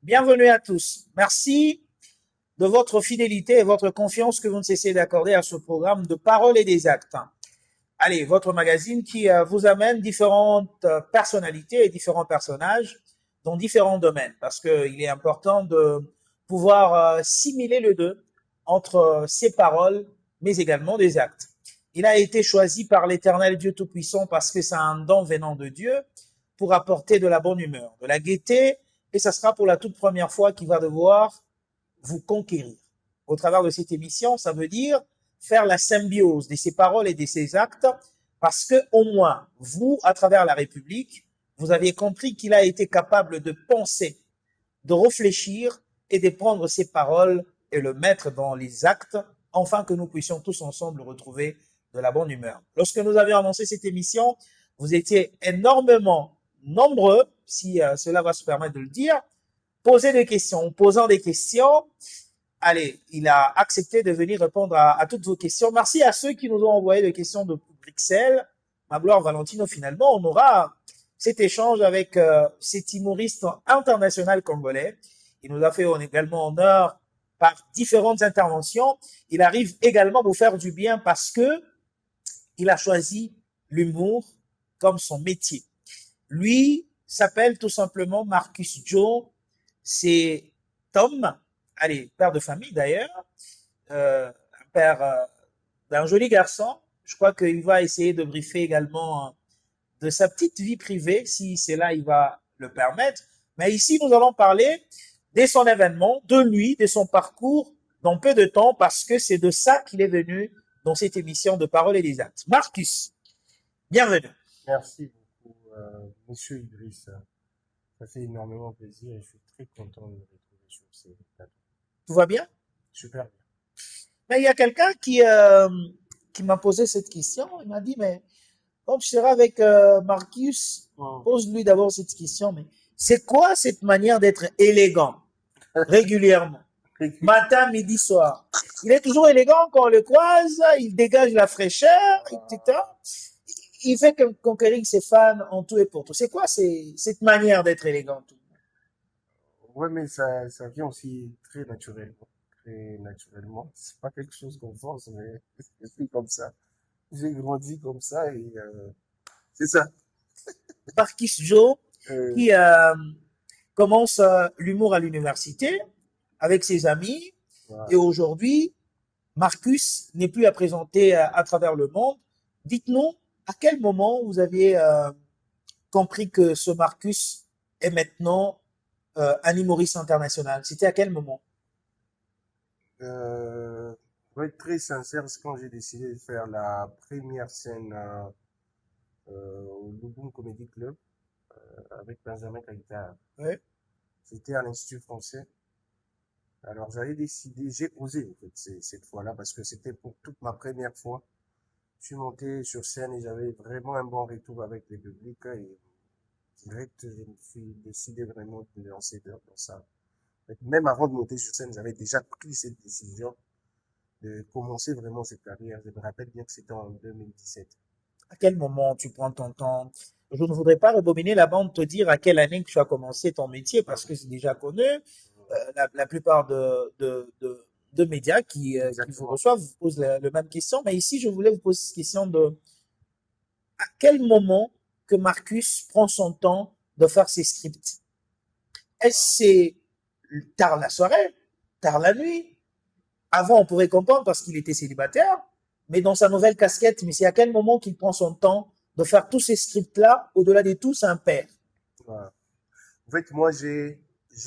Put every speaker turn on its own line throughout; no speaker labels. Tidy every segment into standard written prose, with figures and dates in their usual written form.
Bienvenue à tous. Merci de votre fidélité et votre confiance que vous ne cessez d'accorder à ce programme de Paroles et des Actes. Allez, votre magazine qui vous amène différentes personnalités et différents personnages dans différents domaines, parce qu'il est important de pouvoir simuler le deux entre ces paroles, mais également des actes. Il a été choisi par l'Éternel Dieu Tout-Puissant parce que c'est un don venant de Dieu pour apporter de la bonne humeur, de la gaieté, et ça sera pour la toute première fois qu'il va devoir vous conquérir. Au travers de cette émission, ça veut dire faire la symbiose de ses paroles et de ses actes, parce que au moins, vous, à travers la République, vous aviez compris qu'il a été capable de penser, de réfléchir et de prendre ses paroles et le mettre dans les actes, afin que nous puissions tous ensemble retrouver de la bonne humeur. Lorsque nous avions annoncé cette émission, vous étiez énormément nombreux, si cela va se permettre de le dire, poser des questions. Posant des questions, allez, il a accepté de venir répondre à toutes vos questions. Merci à ceux qui nous ont envoyé des questions de Bruxelles. Ma gloire Valentino, finalement, on aura cet échange avec cet humoriste international congolais. Il nous a fait également honneur par différentes interventions. Il arrive également à vous faire du bien parce que il a choisi l'humour comme son métier. Lui s'appelle tout simplement Marcus Joe. C'est Tom, allez, père de famille d'ailleurs, un père d'un joli garçon. Je crois qu'il va essayer de briefer également de sa petite vie privée, si c'est là il va le permettre. Mais ici, nous allons parler de son événement, de lui, de son parcours dans peu de temps, parce que c'est de ça qu'il est venu dans cette émission de Paroles et des Actes. Marcus, bienvenue.
Merci beaucoup, Monsieur Idriss. Ça fait énormément plaisir et je suis très content de me retrouver sur ces plateaux.
Tout va bien?
Super bien.
Mais il y a quelqu'un qui m'a posé cette question. Il m'a dit, mais comme je serai avec Marcus, pose-lui d'abord cette question. Mais c'est quoi cette manière d'être élégant régulièrement? Matin, midi, soir. Il est toujours élégant quand on le croise, il dégage la fraîcheur, etc. Il fait conquérir ses fans en tout et pour tout. C'est quoi cette manière d'être élégant?
Ouais, mais ça vient aussi très naturellement. Très naturellement. C'est pas quelque chose qu'on force, mais je suis comme ça. J'ai grandi comme ça et c'est ça.
Marcus Joe,
Euh,
qui commence l'humour à l'université avec ses amis. Et
voilà.
aujourd'hui, Marcus n'est plus à présenter à travers le monde. Dites-nous, à quel moment vous aviez compris que ce Marcus est maintenant un humoriste international? C'était à quel moment?
Pour être très sincère, c'est quand j'ai décidé de faire la première scène au Lubum Comedy Club avec Benjamin Caïtard.
Ouais.
C'était à l'Institut français. Alors j'avais décidé, j'ai osé en fait cette fois-là parce que c'était pour toute ma première fois. Je suis monté sur scène et j'avais vraiment un bon retour avec le public et direct je me suis décidé vraiment de me lancer dans ça. En fait, même avant de monter sur scène, j'avais déjà pris cette décision de commencer vraiment cette carrière. Je me rappelle bien que c'était en 2017.
À quel moment tu prends ton temps? Je ne voudrais pas rebobiner la bande, te dire à quelle année que tu as commencé ton métier parce que c'est déjà connu. La plupart de médias qui vous
Exactement.
reçoivent vous posent la même question. Mais ici, je voulais vous poser cette question de à quel moment que Marcus prend son temps de faire ses scripts? Est-ce que c'est tard la soirée, tard la nuit? Avant, on pourrait comprendre parce qu'il était célibataire, mais dans sa nouvelle casquette, mais c'est à quel moment qu'il prend son temps de faire tous ces scripts-là, au-delà de tout, c'est un père.
Voilà. En fait, moi, j'ai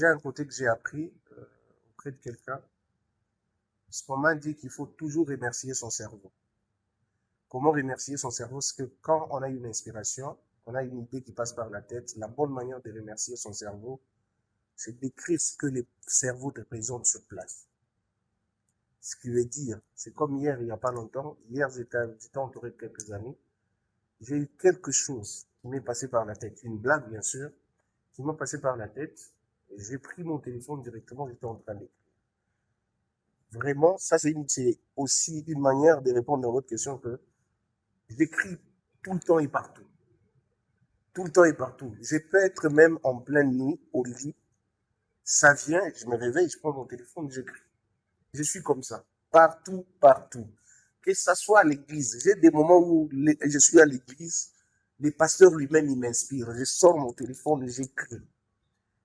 un côté que j'ai appris auprès de quelqu'un. Ce qu'on m'a dit qu'il faut toujours remercier son cerveau. Comment remercier son cerveau? C'est que quand on a une inspiration, on a une idée qui passe par la tête, la bonne manière de remercier son cerveau, c'est d'écrire ce que le cerveau te présente sur place. Ce qui veut dire, c'est comme hier, il n'y a pas longtemps, hier j'étais entouré de quelques amis, j'ai eu quelque chose qui m'est passé par la tête, une blague bien sûr, qui m'a passé par la tête, et j'ai pris mon téléphone directement, j'étais en train d'écrire. Vraiment, ça c'est aussi une manière de répondre à votre question que j'écris tout le temps et partout. Tout le temps et partout. Je peux être même en pleine nuit au lit. Ça vient, je me réveille, je prends mon téléphone, j'écris. Je suis comme ça. Partout, partout. Que ça soit à l'église. J'ai des moments où je suis à l'église, les pasteurs lui-même, ils m'inspirent. Je sors mon téléphone et j'écris.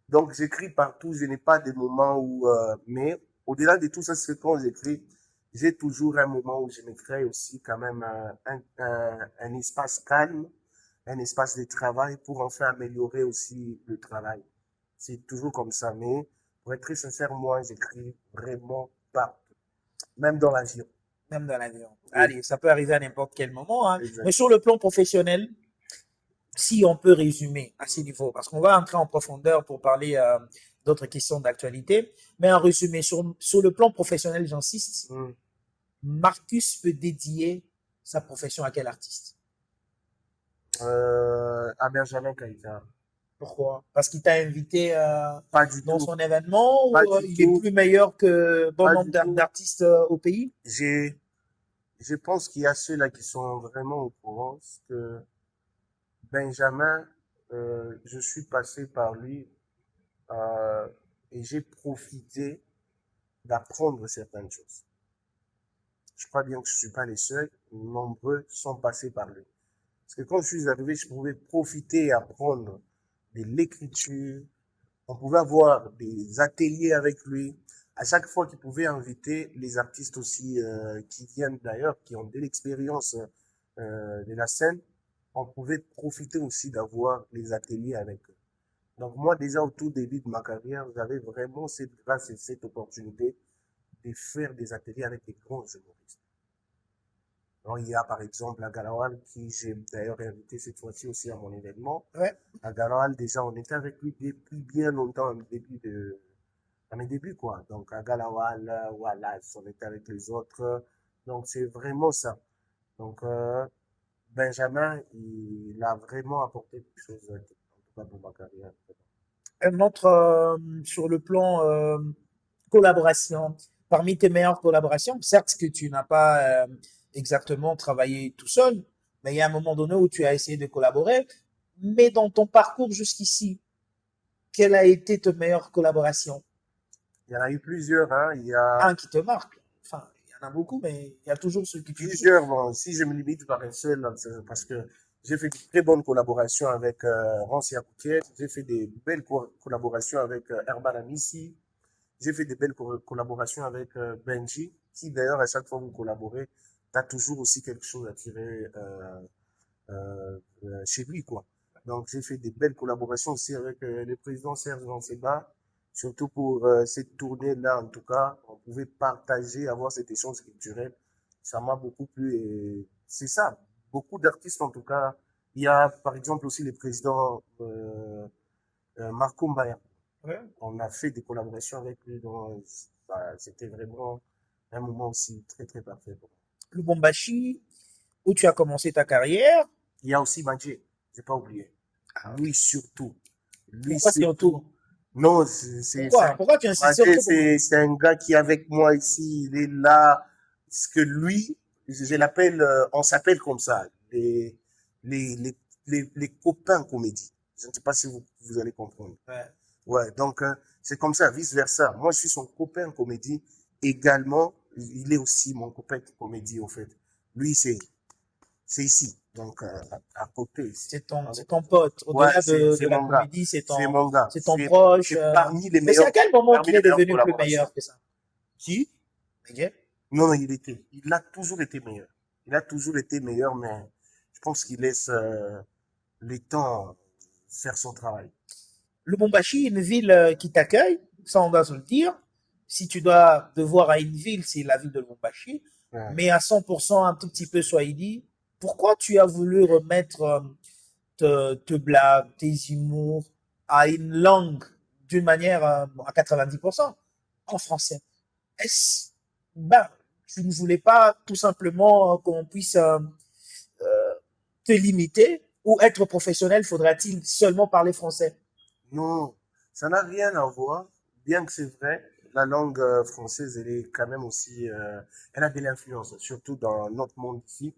Donc, j'écris partout. Je n'ai pas de moments où, mais au-delà de tout ça, c'est quand j'écris, j'ai toujours un moment où je me crée aussi quand même un espace calme, un espace de travail pour enfin améliorer aussi le travail. C'est toujours comme ça. Mais pour être très sincère, moi, j'écris vraiment partout. Même dans l'avion.
Même dans l'avion.
Oui,
Allez, ça peut arriver à n'importe quel moment, hein. Mais
exact.
sur le plan professionnel, si on peut résumer à ce
Mm.
niveau, parce qu'on va entrer en profondeur pour parler d'autres questions d'actualité, mais en résumé, sur le plan professionnel, j'insiste,
Mm.
Marcus peut dédier sa profession à quel artiste?
À Benjamin Caïta.
Pourquoi? Parce qu'il t'a invité
Pas du
dans
tout.
son événement
Pas
ou
du
il est
tout.
plus meilleur que bon
Pas
nombre
du tout.
d'artistes au pays?
J'ai, je pense qu'il y a ceux-là qui sont vraiment au courant que Benjamin, je suis passé par lui euh, et j'ai profité d'apprendre certaines choses. Je crois bien que je suis pas les seuls, nombreux sont passés par lui. Parce que quand je suis arrivé, je pouvais profiter et apprendre de l'écriture. On pouvait avoir des ateliers avec lui. À chaque fois qu'il pouvait inviter les artistes aussi qui viennent d'ailleurs, qui ont de l'expérience de la scène, on pouvait profiter aussi d'avoir les ateliers avec eux. Donc moi déjà au tout début de ma carrière, j'avais vraiment cette grâce et cette opportunité de faire des ateliers avec des grands humoristes. Alors, il y a par exemple Agalawal qui j'ai d'ailleurs invité cette fois-ci aussi à mon événement.
Ouais.
Agalawal, déjà on était avec lui depuis bien longtemps, au début de, à mes débuts quoi. Donc Agalawal, voilà, on était avec les autres. Donc c'est vraiment ça. Donc Benjamin, il a vraiment apporté quelque chose, en tout cas pour ma carrière.
Un autre sur le plan collaboration, parmi tes meilleures collaborations, certes que tu n'as pas exactement travaillé tout seul, mais il y a un moment donné où tu as essayé de collaborer. Mais dans ton parcours jusqu'ici, quelle a été ta meilleure collaboration?
Il y en a eu plusieurs, hein. Il y a
Un qui te marque. Enfin, il y en a beaucoup, mais il y a toujours ceux que tu dis.
plusieurs, bon, si je me limite par un seul, c'est parce que j'ai fait de très bonnes collaborations avec Rancy Akoukiet, j'ai fait des belles collaborations avec Herban Amissi, j'ai fait des belles collaborations avec Benji, qui d'ailleurs, à chaque fois que vous collaborez, t'as toujours aussi quelque chose à tirer chez lui, quoi. Donc, j'ai fait des belles collaborations aussi avec le président Serge Lanceba, surtout pour cette tournée-là, en tout cas, on pouvait partager, avoir cet échange culturel. Ça m'a beaucoup plu et c'est ça. Beaucoup d'artistes, en tout cas. Il y a, par exemple, aussi le président Marco Mbaya.
Ouais.
On a fait des collaborations avec lui, donc bah, c'était vraiment un moment aussi très, très parfait pour moi.
Lubumbashi, où tu as commencé ta carrière.
Il y a aussi Madje, j'ai pas oublié.
Ah, ok.
Lui surtout. Lui
Pourquoi c'est
surtout.
autour?
Non,
Pourquoi? Pourquoi tu insistes
Madje,
surtout? Pourquoi?
c'est un gars qui est avec moi ici, il est là. Parce que lui, je l'appelle, on s'appelle comme ça, les, les, les copains comédie. Je ne sais pas si vous allez comprendre.
Ouais.
Ouais, donc c'est comme ça, vice versa. Moi, je suis son copain comédie. Également, il est aussi mon copain comédie, au fait. Lui, c'est ici, donc à côté ici.
C'est ton pote.
Ouais,
Au-delà
c'est
de la
mon gars.
comédie,
C'est mon gars.
c'est ton proche.
C'est
Mais c'est à quel moment
parmi
qu'il
les
est
meilleures
devenu plus
collaborations.
meilleur que ça?
Qui?
Ok?
Non, non, il a toujours été meilleur. Il a toujours été meilleur, mais je pense qu'il laisse les temps faire son travail.
Lubumbashi, une ville qui t'accueille, ça on doit se le dire. Si tu dois devoir à une ville, c'est la ville de Lubumbashi.
Ouais.
Mais à 100%, un tout petit peu Swahili. Pourquoi tu as voulu remettre te blagues, tes humours à une langue d'une manière à 90% en français? Est-ce, ben, tu ne voulais pas tout simplement qu'on puisse te limiter ou être professionnel, faudra-t-il seulement parler français?
Non, ça n'a rien à voir. Bien que c'est vrai, la langue française, elle est quand même aussi, elle a de l'influence, surtout dans notre monde ici.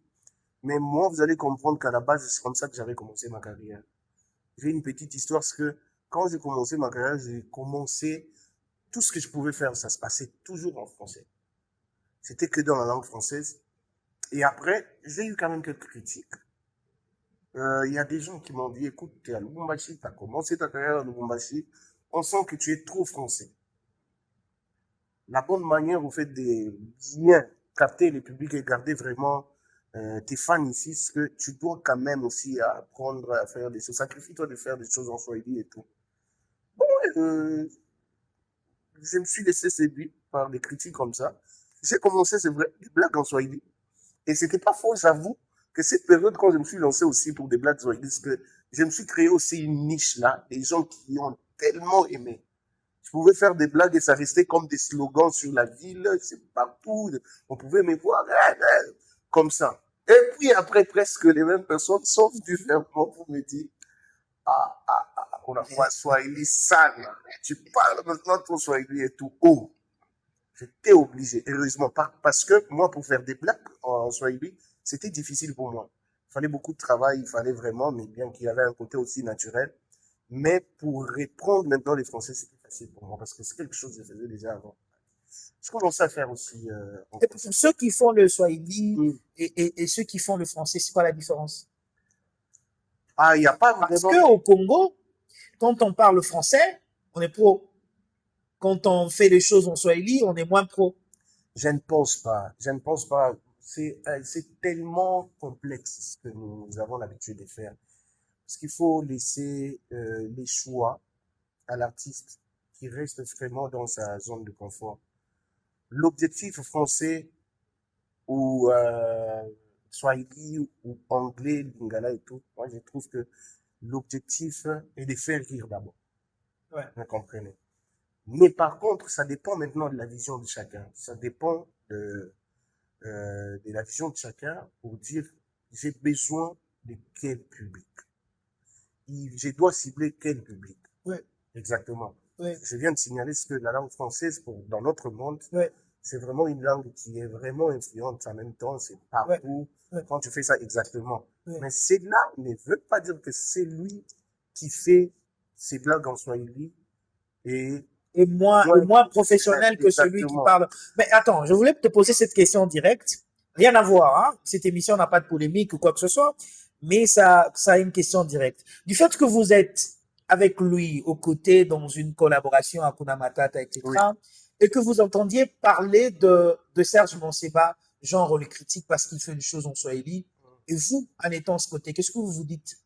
Mais moi, vous allez comprendre qu'à la base, c'est comme ça que j'avais commencé ma carrière. J'ai une petite histoire, parce que quand j'ai commencé ma carrière, j'ai commencé tout ce que je pouvais faire, ça se passait toujours en français. C'était que dans la langue française. Et après, j'ai eu quand même quelques critiques. Il y a des gens qui m'ont dit, écoute, tu es à Lubumbashi, tu as commencé ta carrière à Lubumbashi, on sent que tu es trop français. La bonne manière, vous faites de bien capter le public et garder vraiment tes fans ici, c'est que tu dois quand même aussi apprendre à faire des choses. Sacrifie-toi de faire des choses en Swahili et tout. Bon, je me suis laissé séduire par des critiques comme ça. J'ai commencé, c'est vrai, des blagues en Swahili. Et c'était pas faux, j'avoue, que cette période, quand je me suis lancé aussi pour des blagues Swahili, c'est que je me suis créé aussi une niche là, des gens qui ont tellement aimé. Je pouvais faire des blagues et ça restait comme des slogans sur la ville, c'est partout. On pouvait me voir comme ça. Et puis après, presque les mêmes personnes sont venues vers moi pour me dire, on a quoi Swahili sale. Tu parles maintenant ton Swahili et tout. Oh, j'étais obligé, heureusement, parce que moi, pour faire des blagues en Swahili, c'était difficile pour moi. Il fallait beaucoup de travail, il fallait vraiment, mais bien qu'il y avait un côté aussi naturel. Mais pour reprendre maintenant les Français, c'était facile pour moi, parce que c'est quelque chose que je faisais déjà avant. Je commençais à faire aussi en
Et pour
français.
ceux qui font le Swahili
Mm.
et ceux qui font le français, c'est quoi la différence?
Ah, il n'y a pas
Parce
vraiment...
que au Congo, quand on parle français, on est pro. Quand on fait les choses en Swahili, on est moins pro.
Je ne pense pas. Je ne pense pas. C'est tellement complexe ce que nous avons l'habitude de faire. Parce qu'il faut laisser les choix à l'artiste qui reste vraiment dans sa zone de confort. L'objectif français ou Swahili ou anglais, Lingala et tout, moi je trouve que l'objectif est de faire rire d'abord.
Ouais.
Vous comprenez? Mais par contre, ça dépend maintenant de la vision de chacun. Ça dépend de la vision de chacun pour dire j'ai besoin de quel public. Je dois cibler quel public.
Ouais.
Exactement.
Ouais.
Je viens de signaler ce que la langue française, dans notre monde,
Ouais.
c'est vraiment une langue qui est vraiment influente en même temps, c'est partout.
Ouais.
Quand tu fais ça exactement.
Ouais.
Mais cela ne veut pas dire que c'est lui qui fait ses blagues en Swahili et
Et moins professionnel que celui qui
Exactement.
parle. Mais attends, je voulais te poser cette question directe. Rien à voir, hein. Cette émission n'a pas de polémique ou quoi que ce soit, mais ça a une question directe. Du fait que vous êtes avec lui aux côtés dans une collaboration à Kuna Matata, etc.,
Oui.
et que vous entendiez parler de Serge Monseba, genre on le critique parce qu'il fait une chose en Swahili, et vous, en étant de ce côté, qu'est-ce que vous vous dites?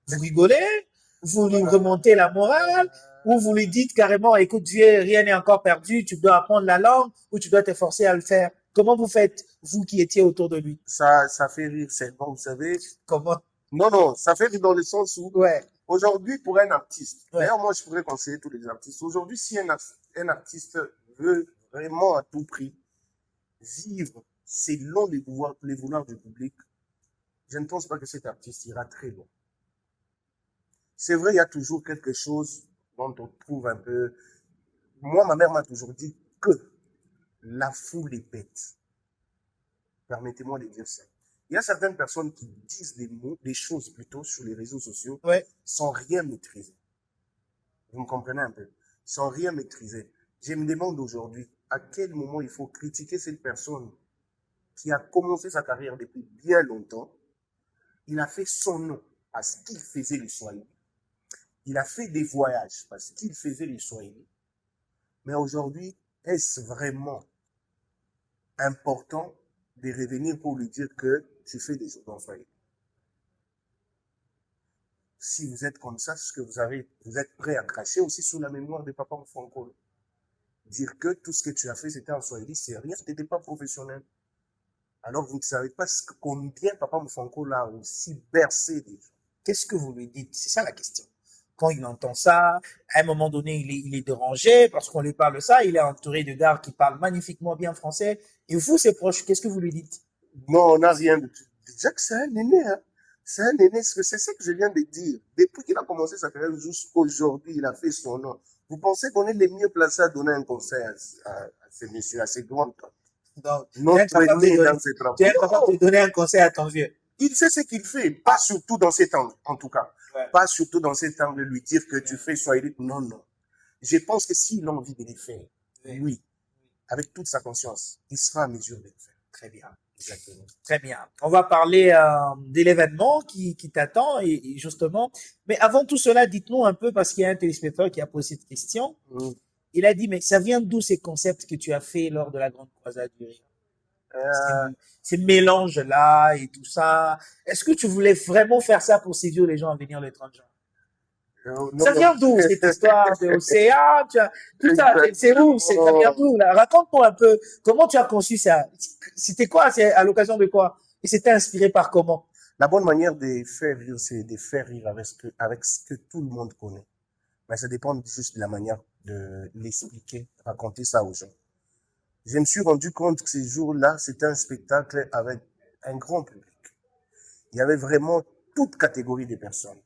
Vous rigolez? Vous lui remontez la morale? Ou vous lui dites carrément, écoute, vieux, rien n'est encore perdu, tu dois apprendre la langue ou tu dois t'efforcer à le faire. Comment vous faites, vous qui étiez autour de lui?
Ça fait rire, c'est bon, vous savez.
Comment?
Non, ça fait rire dans le sens où,
Ouais.
aujourd'hui, pour un artiste,
Ouais.
d'ailleurs, moi, je pourrais conseiller tous les artistes. Aujourd'hui, si un artiste veut vraiment à tout prix vivre selon les vouloirs du public, je ne pense pas que cet artiste ira très loin. C'est vrai, il y a toujours quelque chose dont on trouve un peu... Moi, ma mère m'a toujours dit que la foule est bête. Permettez-moi de dire ça. Il y a certaines personnes qui disent des mots, des choses plutôt sur les réseaux sociaux,
Ouais.
sans rien maîtriser. Vous me comprenez un peu? Sans rien maîtriser. Je me demande aujourd'hui, à quel moment il faut critiquer cette personne qui a commencé sa carrière depuis bien longtemps. Il a fait son nom parce qu'il faisait le Swahili. Il a fait des voyages parce qu'il faisait le Swahili. Mais aujourd'hui, est-ce vraiment important de revenir pour lui dire que tu fais des choses en Swahili? Si vous êtes comme ça, c'est que vous êtes prêt à cracher aussi sous la mémoire de Papa Moufankolo. Dire que tout ce que tu as fait, c'était en Swahili, c'est rien, t'étais pas professionnel. Alors, vous ne savez pas combien Papa Moufankolo a aussi bercé des gens.
Qu'est-ce que vous lui dites? C'est ça la question. Quand il entend ça, à un moment donné, il est dérangé parce qu'on lui parle ça, il est entouré de gars qui parlent magnifiquement bien français. Et vous, c'est proche, qu'est-ce que vous lui dites?
Non, on n'a rien de tout. Déjà que c'est un aîné, hein. C'est un aîné, c'est ce que je viens de dire. Depuis qu'il a commencé sa carrière jusqu'aujourd'hui, il a fait son nom. Vous pensez qu'on est les mieux placés à donner un conseil à ces messieurs, à ces grands temps?
Donc,
Notre aîné dans ces
tu es
travaux.
capable de donner un conseil à ton vieux.
Il sait ce qu'il fait, pas surtout dans cet angle, en tout cas.
Ouais.
Pas surtout dans cet angle, lui dire que tu fais Swahili. Non. Je pense que s'il a envie de les faire,
Oui.
lui, avec toute sa conscience, il sera en mesure de le faire.
Très bien.
Exactement.
Très bien. On va parler de l'événement qui t'attend et justement. Mais avant tout cela, dites-nous un peu, parce qu'il y a un téléspectateur qui a posé cette question.
Mm.
Il a dit, mais ça vient d'où ces concepts que tu as fait lors de la Grande Croisade du Rire?
Euh,
Ces mélanges-là et tout ça. Est-ce que tu voulais vraiment faire ça pour séduire les gens à venir le 30 juin?
non,
Ça
non.
vient d'où cette histoire de océan, tout ça, c'est où, ça vient d'où là? Raconte-moi un peu comment tu as conçu ça. C'était quoi? C'est à l'occasion de quoi? Et c'était inspiré par comment?
La bonne manière de faire rire, c'est de faire rire avec ce que tout le monde connaît. Mais ça dépend juste de la manière de l'expliquer, raconter ça aux gens. Je me suis rendu compte que ces jours-là, c'était un spectacle avec un grand public. Il y avait vraiment toute catégorie de personnes.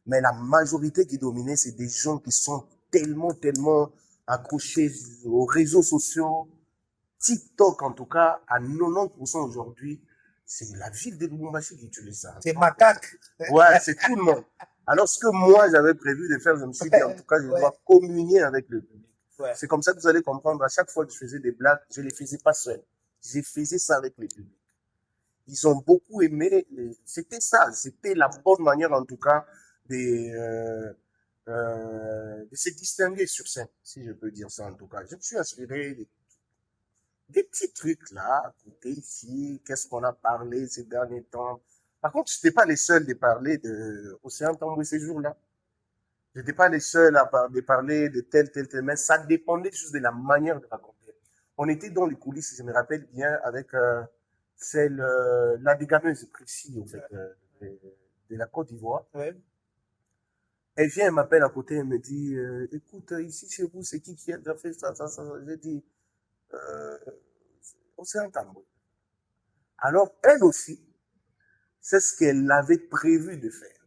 Mais la majorité qui dominait, c'est des gens qui sont tellement accrochés aux réseaux sociaux. TikTok, en tout cas, à 90% aujourd'hui, c'est la ville de Lubumbashi qui utilise ça.
C'est macaque.
Ouais, c'est tout le monde. Alors, ce que moi, j'avais prévu de faire, je me suis dit, en tout cas, je
Ouais.
dois communier avec le public.
Ouais.
C'est comme ça que vous allez comprendre. À chaque fois que je faisais des blagues, je les faisais pas seul. Je faisais ça avec le public. Ils ont beaucoup aimé. C'était ça. C'était la bonne manière, en tout cas, de se distinguer sur scène, si je peux dire ça, en tout cas. Je me suis inspiré des petits trucs là, écoutez ici, qu'est-ce qu'on a parlé ces derniers temps. Par contre, je n'étais pas les seuls de parler de Océan Tamboué ces jours-là. Je n'étais pas les seuls de parler de tel, mais ça dépendait juste de la manière de raconter. On était dans les coulisses, je me rappelle bien, avec la dégameuse précis, en fait, de la Côte d'Ivoire.
Ouais.
Elle vient, elle m'appelle à côté, elle me dit, écoute, ici chez vous, c'est qui a déjà fait ça. J'ai dit, Océan Tamboué. Alors, elle aussi, c'est ce qu'elle avait prévu de faire.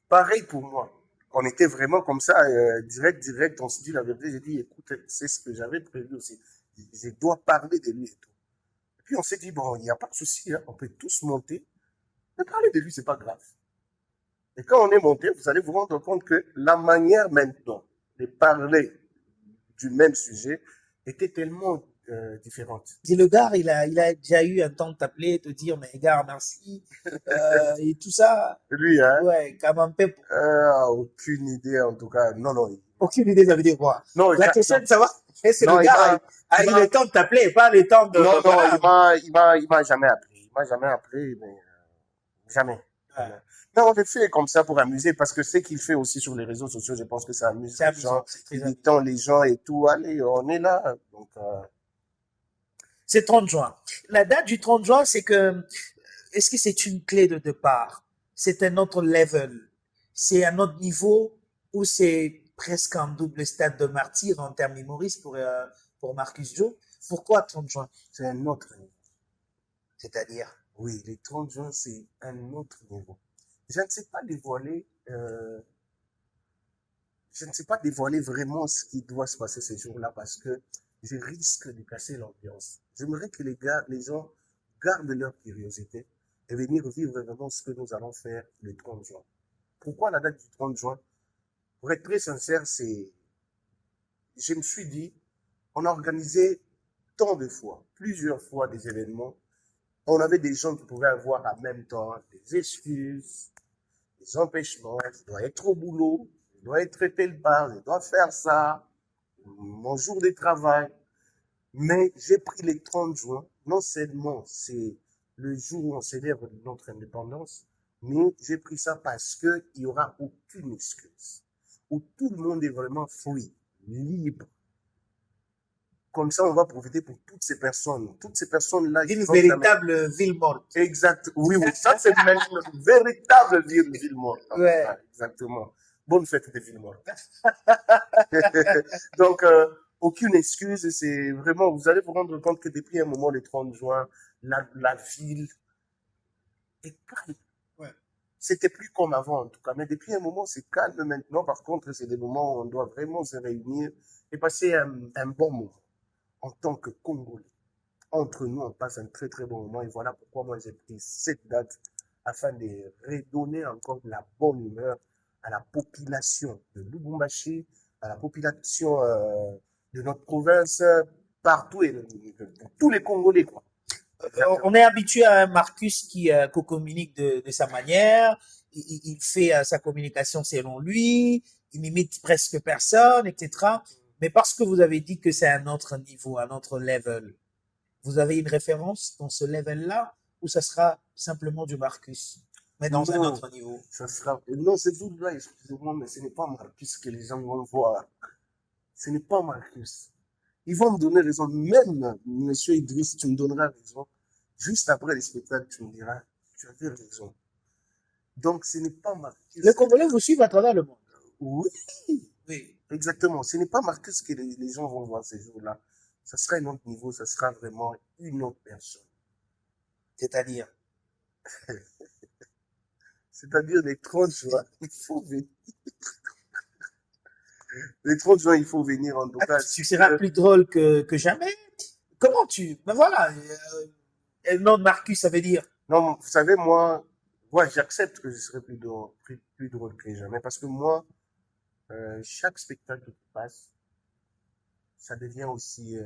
Pareil pour moi. On était vraiment comme ça, direct, on se dit la vérité. J'ai dit, écoute, c'est ce que j'avais prévu aussi. Je dois parler de lui et tout. Et puis on s'est dit, bon, il n'y a pas de souci, hein, on peut tous monter. Mais parler de lui, c'est pas grave. Et quand on est monté, vous allez vous rendre compte que la manière maintenant de parler du même sujet était tellement différente.
Et le gars, il a déjà eu un temps de t'appeler, te dire, mais gars, merci, et tout ça.
Lui, hein,
Ouais, quand même,
aucune idée en tout cas. Non.
aucune idée, ça veut dire quoi?
Non,
La question de savoir, est-ce que
non,
le gars a eu le temps de t'appeler, pas le temps de,
non,
voilà.
il m'a jamais appelé. Il m'a jamais appelé, mais jamais.
Ouais.
Non, on le fait comme ça pour amuser, parce que ce qu'il fait aussi sur les réseaux sociaux, je pense que ça amuse
C'est
les
amusant,
gens,
c'est très
il
amusant.
détend les gens et tout. Allez, on est là. Donc,
C'est 30 juin. La date du 30 juin, c'est que, est-ce que c'est une clé de départ? C'est un autre level. C'est un autre niveau ou c'est presque un double stade de martyr en termes humoristes pour Marcus Joe? Pourquoi 30 juin?
c'est un autre niveau.
C'est-à-dire?
Oui, les 30 juin, c'est un autre niveau. Je ne sais pas dévoiler, je ne sais pas dévoiler vraiment ce qui doit se passer ces jours-là, parce que je risque de casser l'ambiance. J'aimerais que les gens gardent leur curiosité et venir vivre vraiment ce que nous allons faire le 30 juin. Pourquoi la date du 30 juin? Pour être très sincère, je me suis dit, on a organisé tant de fois, plusieurs fois des événements. On avait des gens qui pouvaient avoir en même temps des excuses, des empêchements. Je dois être au boulot, je dois être tel part, je dois faire ça, mon jour de travail. Mais j'ai pris les 30 juin. Non seulement c'est le jour où on célèbre notre indépendance, mais j'ai pris ça parce que il y aura aucune excuse. Où tout le monde est vraiment free, libre. Comme ça, on va profiter pour toutes ces personnes. Toutes ces personnes-là.
Une véritable ville morte.
Exact. Oui. Ça, c'est une véritable ville morte.
Ouais.
Exactement. Bonne fête des villes mortes. Donc, aucune excuse. C'est vraiment, vous allez vous rendre compte que depuis un moment, le 30 juin, la ville est calme.
Ouais.
C'était plus comme avant, en tout cas. Mais depuis un moment, c'est calme maintenant. Par contre, c'est des moments où on doit vraiment se réunir et passer un bon moment en tant que Congolais. Entre nous, on passe un très très bon moment. Et voilà pourquoi moi j'ai pris cette date afin de redonner encore de la bonne humeur à la population de Lubumbashi, à la population de notre province, partout, et pour tous les Congolais, quoi.
On est habitué à un Marcus qui communique de sa manière, il fait sa communication selon lui, il n'imite presque personne, etc. Mais parce que vous avez dit que c'est un autre niveau, un autre level, vous avez une référence dans ce level-là ou ça sera simplement du Marcus, mais dans un
Non,
autre niveau?
ça sera, non, c'est tout là, excusez-moi, mais ce n'est pas Marcus que les gens vont voir. Ce n'est pas Marcus. Ils vont me donner raison. Même, monsieur Idriss, tu me donneras raison. Juste après les spectacles, tu me diras, tu avais raison. Donc, ce n'est pas Marcus.
Les Congolais vous suivent à travers le monde.
Oui,
Oui.
exactement. Ce n'est pas Marcus que les gens vont voir ces jours-là. Ça sera un autre niveau, ça sera vraiment une autre personne.
C'est-à-dire,
C'est-à-dire les 30 juin, il faut venir. Les 30 juin, il faut venir en tout cas.
tu seras plus drôle que jamais. Comment tu... Ben voilà, le nom de Marcus, ça veut dire...
Non, vous savez, moi, j'accepte que je serai plus drôle que jamais parce que moi, chaque spectacle qui passe, ça devient aussi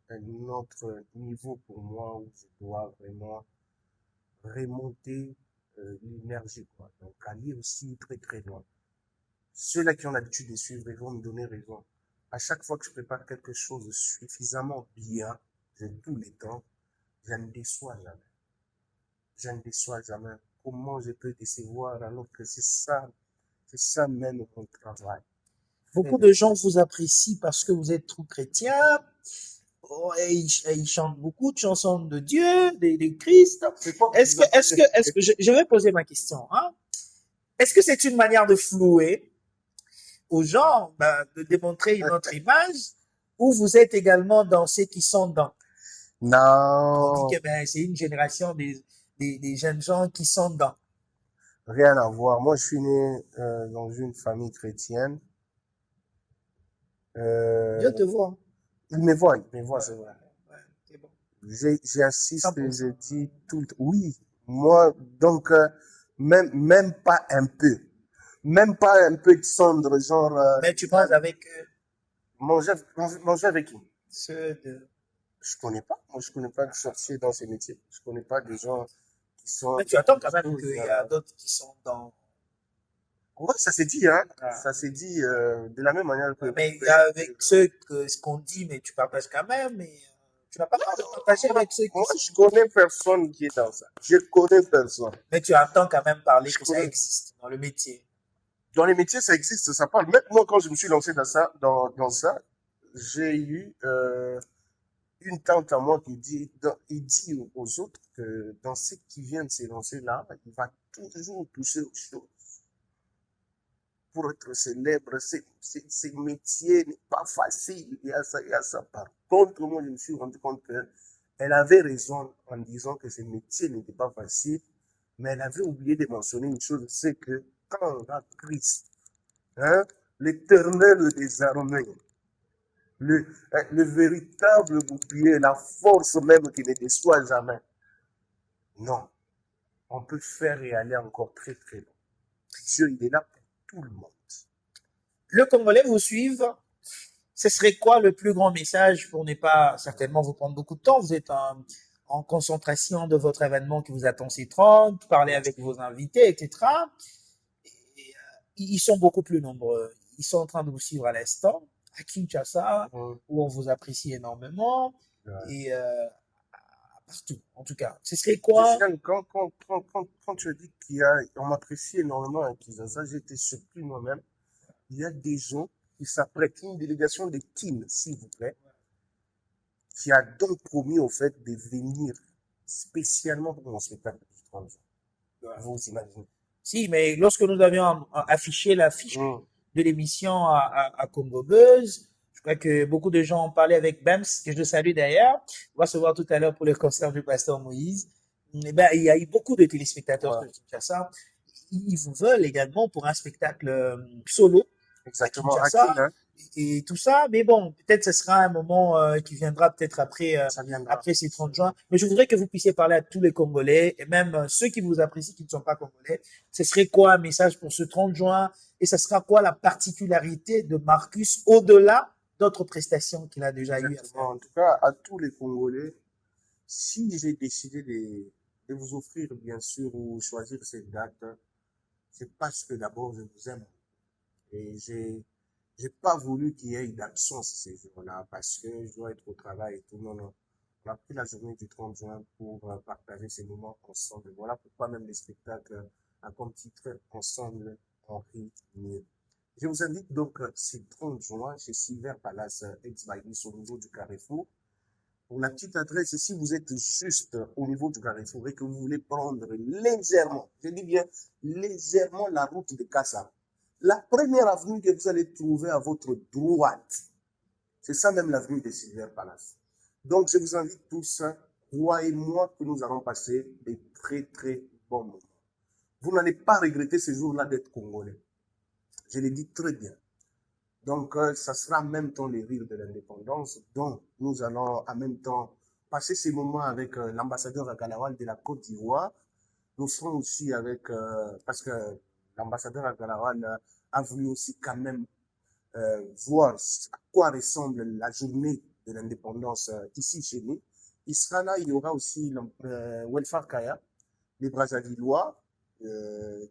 un autre niveau pour moi où je dois vraiment remonter l'énergie, quoi. Donc, aller aussi très, très loin. Ceux-là qui ont l'habitude de suivre, ils vont me donner raison. À chaque fois que je prépare quelque chose de suffisamment bien, de tous les temps, je ne déçois jamais. Je ne déçois jamais. Comment je peux décevoir alors que c'est ça même mon travail.
Beaucoup de gens vous apprécient parce que vous êtes trop chrétien. Oh, et ils chantent beaucoup de chansons de Dieu, de Christ. Est-ce que je vais poser ma question, hein? Est-ce que c'est une manière de flouer aux gens, de démontrer une autre image, ou vous êtes également dans ceux qui sont dans? On
Non,
dit que c'est une génération des jeunes gens qui sont dans.
rien à voir. Moi, je suis né dans une famille chrétienne.
Dieu te voit.
Ils me voient, c'est vrai.
Ouais, c'est bon.
J'assiste,
100%.
je dis tout le temps. Oui, moi, donc, même pas un peu. Même pas un peu de cendre, genre,
Mais tu penses avec
manger avec qui?
ceux de...
Je connais pas. Moi, je connais pas de sorciers dans ces métiers. Je connais pas de gens qui sont...
Mais tu attends quand même qu'il y a d'autres qui sont dans...
Ouais, ça s'est dit, hein.
Ah.
Ça s'est dit de la même manière que...
Mais il y a avec ceux que ce qu'on dit, mais tu partages quand même, mais tu n'as pas le droit de partager avec ceux qui
Moi,
sont...
je connais personne qui est dans ça. Je connais personne.
Mais tu entends quand même parler que ça
connais.
existe dans le métier.
Dans les métiers, ça existe, ça parle. Même moi, quand je me suis lancé dans ça, dans ça, j'ai eu une tante à moi qui dit, il dit aux autres que dans ceux qui viennent de se lancer là, il va toujours toucher aux choses. Pour être célèbre, ces métiers n'est pas facile. Il y a ça, il y a ça. Par contre, moi, je me suis rendu compte qu'elle avait raison en disant que ces métiers n'étaient pas faciles, mais elle avait oublié de mentionner une chose, c'est que quand on a Christ, hein, l'éternel des armées, le véritable bouclier, la force même qui ne déçoit jamais. Non. On peut faire et aller encore très très loin. Dieu, il est là pour tout le monde.
Le Congolais vous suivent. Ce serait quoi le plus grand message pour ne pas certainement vous prendre beaucoup de temps? Vous êtes en concentration de votre événement qui vous attend C30, parler avec vos invités, etc. Et, ils sont beaucoup plus nombreux. Ils sont en train de vous suivre à l'instant, à Kinshasa, où on vous apprécie énormément, et partout, en tout cas. Ce serait quoi?
Quand tu as dit on m'apprécie énormément à Kinshasa, j'étais surpris moi-même. Il y a des gens qui s'apprêtent, une délégation de Kin, s'il vous plaît, qui a donc promis au fait de venir spécialement pour mon spectacle du 30 jours. Vous imaginez?
Si, mais lorsque nous avions affiché l'affiche de l'émission à Congo Buzz, je crois que beaucoup de gens ont parlé avec Bems, que je salue d'ailleurs. On va se voir tout à l'heure pour le concert du pasteur Moïse. Eh ben, il y a eu beaucoup de téléspectateurs de Kinshasa. Ils vous veulent également pour un spectacle solo
Exactement,
Kinshasa.
acquis, hein,
Et tout ça. Mais bon, peut-être ce sera un moment qui viendra peut-être
ça viendra.
après ces 30 juin. Mais je voudrais que vous puissiez parler à tous les Congolais et même ceux qui vous apprécient qui ne sont pas Congolais. Ce serait quoi un message pour ce 30 juin et ce sera quoi la particularité de Marcus au-delà d'autres prestations qu'il a déjà eues à
Exactement.
faire?
En tout cas, à tous les Congolais, si j'ai décidé de vous offrir, bien sûr, ou choisir cette date, c'est parce que d'abord, je vous aime. Et j'ai pas voulu qu'il y ait d'absence ces jours-là parce que je dois être au travail et tout. Non, non. On a pris la journée du 30 juin pour partager ces moments ensemble. Voilà pourquoi même les spectacles a comme titre Ensemble, on rit mieux. Je vous invite donc ce 30 juin chez Silver Palace ex-Baïlis au niveau du Carrefour. Pour la petite adresse, si vous êtes juste au niveau du Carrefour et que vous voulez prendre légèrement, je dis bien légèrement la route de Kassa, la première avenue que vous allez trouver à votre droite, c'est ça même l'avenue de Silver Palace. Donc, je vous invite tous, croyez-moi que nous allons passer des très, très bons moments. Vous n'allez pas regretter ce jour-là d'être Congolais. Je le dis très bien. Donc, ça sera en même temps les rires de l'indépendance, dont nous allons en même temps passer ces moments avec l'ambassadeur Agalawal de la Côte d'Ivoire. Nous serons aussi avec, parce que l'ambassadeur Agalawal a voulu aussi quand même voir à quoi ressemble la journée de l'indépendance ici chez nous. Il sera là, il y aura aussi Welfare Kaya, les Brazzavillois,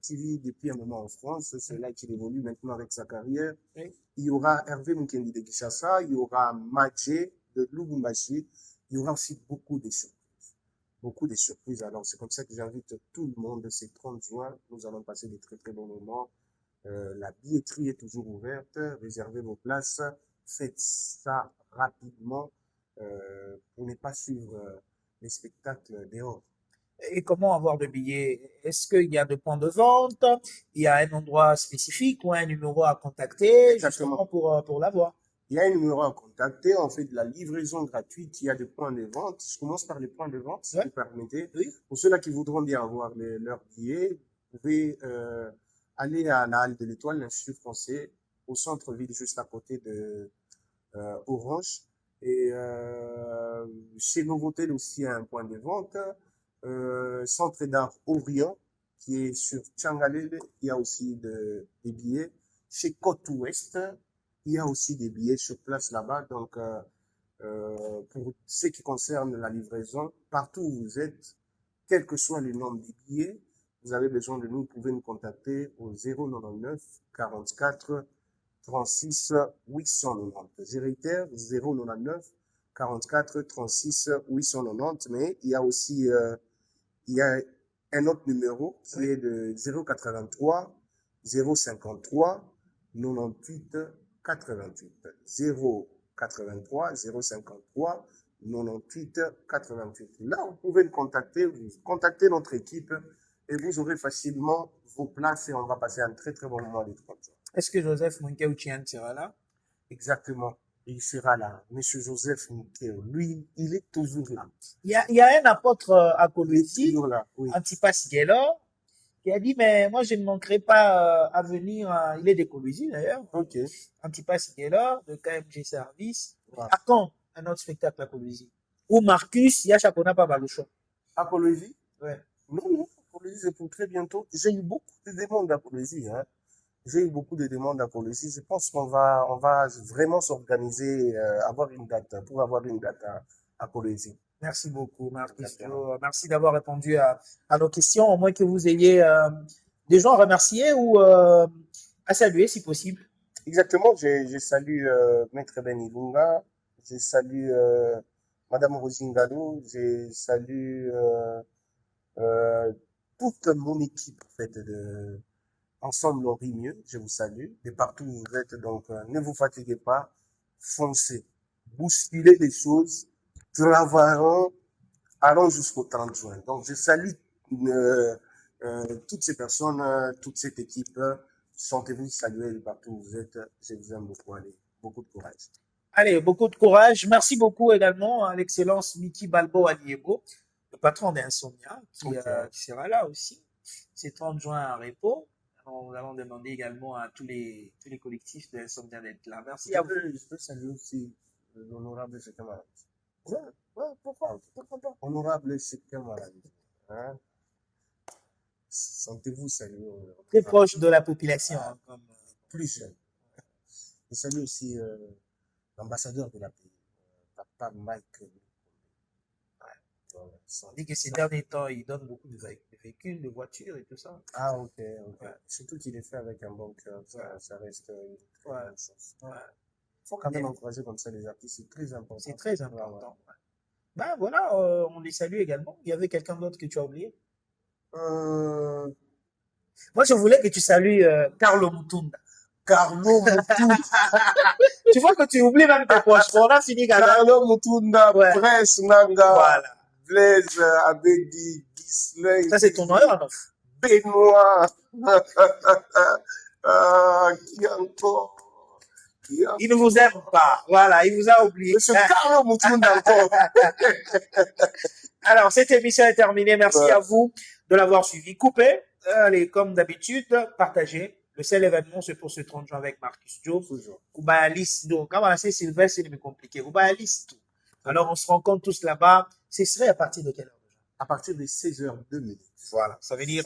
qui vit depuis un moment en France. C'est là qu'il évolue maintenant avec sa carrière.
Oui.
Il y aura Hervé Mukendi de Kinshasa, il y aura Madje de Lubumbashi. Il y aura aussi beaucoup de surprises. Beaucoup de surprises. Alors, c'est comme ça que j'invite tout le monde. C'est 30 juin. Nous allons passer des très, très bons moments. La billetterie est toujours ouverte. Réservez vos places. Faites ça rapidement pour ne pas suivre les spectacles dehors.
Et comment avoir de billets? Est-ce qu'il y a des points de vente? Il y a un endroit spécifique ou un numéro à contacter
Exactement.
justement pour l'avoir?
Il y a un numéro à contacter. On fait de la livraison gratuite. Il y a des points de vente. Je commence par les points de vente, si
Ouais.
vous permettez.
Oui.
Pour ceux-là qui voudront bien avoir leurs billets, vous pouvez aller à la Halle de l'Étoile, l'Institut français, au centre-ville, juste à côté de Orange. Et chez Novotel aussi, il y a un point de vente. Centre d'art Orient, qui est sur Tchangalele, il y a aussi des billets. Chez Côte Ouest, il y a aussi des billets sur place là-bas. Donc, pour ce qui concerne la livraison, partout où vous êtes, quel que soit le nombre de billets, vous avez besoin de nous, vous pouvez nous contacter au 099 44 36 890. Je réitère, 099 44 36 890, mais il y a aussi il y a un autre numéro qui est de 083 053 98 88. 083 053 98 88. Là, vous pouvez nous contacter, vous contactez notre équipe et vous aurez facilement vos places et on va passer un très très bon moment de 30 jours.
Est-ce que Joseph Monkeu-Tchian sera là?
Exactement. Il sera là. Monsieur Joseph Nkeo, lui, il est toujours là.
Il y a un apôtre à
Il est
Kolwezi,
toujours là, oui.
Antipas Gelor, qui a dit, mais moi, je ne manquerai pas à venir. Il est de Kolwezi d'ailleurs.
Ok.
Antipas Gelor, de KMG Service.
Voilà.
À quand un autre spectacle à Kolwezi? Ou Marcus, Yachakona Babaloucho.
Apologie?
Ouais.
Non, non, Apologie, c'est pour très bientôt. J'ai eu beaucoup de demandes d'Apologie, hein. J'ai eu beaucoup de demandes d'Apologie. Je pense qu'on on va vraiment s'organiser, avoir une date, pour avoir une date à Apologie.
Merci beaucoup, Marcus.
Exactement.
Merci d'avoir répondu à nos questions. Au moins que vous ayez des gens à remercier ou à saluer si possible.
Exactement, je salue Maître Ben Ilunga, je salue Madame Rosingalo, je salue toute mon équipe en fait de Ensemble on rit mieux, je vous salue de partout où vous êtes, donc ne vous fatiguez pas, foncez, bousculez les choses, travaillons, allons jusqu'au 30 juin. Donc je salue toutes ces personnes, toute cette équipe, sentez-vous saluer de partout où vous êtes, je vous aime beaucoup, allez, beaucoup de courage.
Allez, beaucoup de courage. Merci beaucoup également à l'excellence Miki Balbo Aliego, le patron d'Insomnia, qui sera là aussi. C'est 30 juin à Repos. nous allons demander également à tous les collectifs de Insomnia d'être là. Merci à vous.
Je peux saluer aussi l'honorable Cheikh Malade.
Pourquoi pas?
Honorable Cheikh Malade. Hein? Sentez-vous saluer.
Très proche de la population. Hein, comme,
plus jeune. Je salue aussi l'ambassadeur de la pays, Papa Mike.
on dit que ces derniers temps, il donne beaucoup de véhicules, de voitures et tout ça.
Ah, ok, ok.
Ouais.
Surtout qu'il est fait avec un bon cœur, ça reste une très
Ouais.
bonne chose.
Ouais.
Il faut quand même encourager comme ça les artistes, c'est très important.
C'est très important.
Ouais, ouais.
Ben voilà, on les salue également. Il y avait quelqu'un d'autre que tu as oublié? Moi, je voulais que tu salues Carlo Mutunda.
Carlo Mutunda.
Tu vois que tu oublies même tes proches. Bon, on a fini, Gaga.
Carlo Mutunda,
Ouais.
Prince Nanga,
Voilà.
Blaise Abedi, Gisley.
Ça, c'est ton nom, non?
Benoît. Qui encore?
Il ne vous aime pas. Voilà, il vous a oublié.
Monsieur Carlo Mutunda encore.
Alors, cette émission est terminée. Merci
Ouais.
à vous de l'avoir suivi. Coupez. Allez, comme d'habitude, partagez. Le seul événement, c'est pour ce 30 juin avec Marcus Joe.
Toujours.
Kuba liste. Donc, quand c'est Sylvestre, c'est compliqué. Kuba liste. Alors, on se rencontre tous là-bas. Ce serait à partir de quelle heure?
À partir de 16h02.
Voilà. Ça veut dire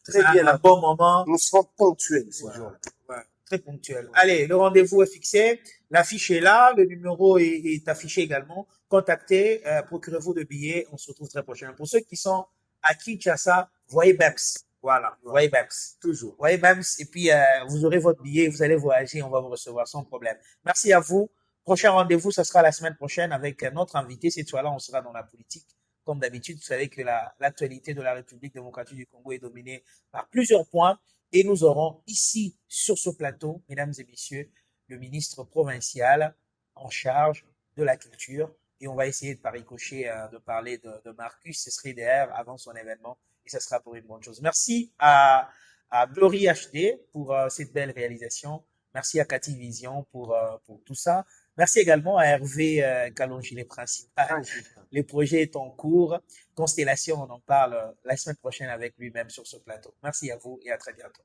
Très bien,
un bon moment.
nous serons ponctuels ce
Ouais.
jour.
Ouais, très ponctuel. Allez, le rendez-vous est fixé. L'affiche est là. Le numéro est affiché également. Contactez, procurez-vous de billets. On se retrouve très prochainement. Pour ceux qui sont à Kinshasa, voyez BEMS. Voilà, voyez BEMS.
Toujours.
Voyez BEMS. Et puis, vous aurez votre billet. Vous allez voyager. On va vous recevoir sans problème. Merci à vous. Prochain rendez-vous, ce sera la semaine prochaine avec notre invité. Cette fois-là, on sera dans la politique. Comme d'habitude, vous savez que l'actualité de la République démocratique du Congo est dominée par plusieurs points. Et nous aurons ici, sur ce plateau, mesdames et messieurs, le ministre provincial en charge de la culture. Et on va essayer de par ricochet de parler de Marcus Srider avant son événement. Et ça sera pour une bonne chose. Merci à Glory HD pour cette belle réalisation. Merci à Cathy Vision pour tout ça. Merci également à Hervé Kalonji, les principales. Le projet est en cours. Constellation, on en parle la semaine prochaine avec lui-même sur ce plateau. Merci à vous et à très bientôt.